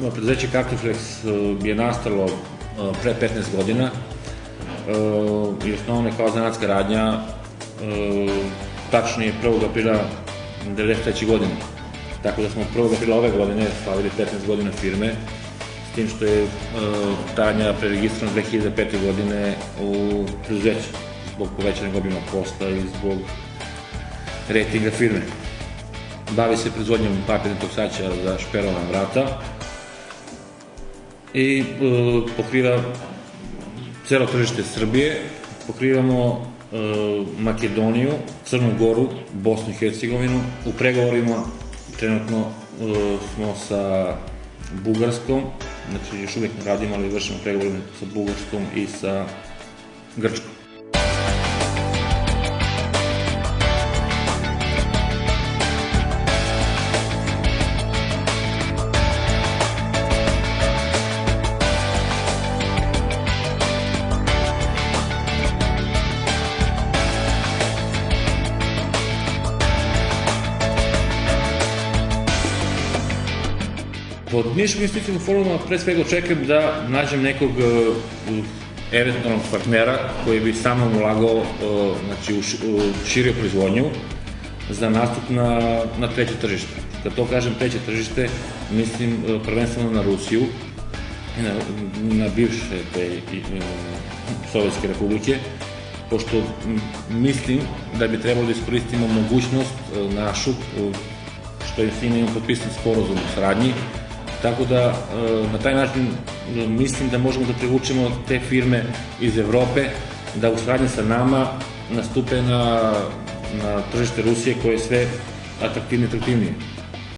Preduzeće Kartoflex je nastalo pre 15 godina i osnovano je kao zanatska radnja, tačnije 1. aprila 1993. godine. Tako da smo 1. aprila ove godine slavili 15 godina firme, s tim što je ta radnja preregistrovana 2005. godine u preduzeću zbog povećanog obima posla i zbog rejtinga firme. Bavi se proizvodnjom papirnih toksača za šperovana vrata i pokriva celo tržište Srbije. Pokrivamo Makedoniju, Crnu Goru, Bosnu i Hercegovinu. U pregovorima trenutno smo sa Bugarskom, znači još uvijek radimo, ali vršimo pregovorima sa Bugarskom i sa Grčkom. Od Niškog investicijskog foruma pre svega očekujem da nađem nekog eventualnog partnera koji bi sa mnom ulagao u širiju proizvodnju za nastup na treće tržište. Kad to kažem treće tržište, mislim prvenstveno na Rusiju, na bivše Sovjetske republike, pošto mislim da bi trebalo da iskoristimo mogućnost našu, što je s njima imamo potpisan sporazum u saradnji. Tako da, na taj način mislim da možemo da privučemo te firme iz Evrope, da u saradnji sa nama nastupe na tržište Rusije koje je sve atraktivnije i atraktivnije.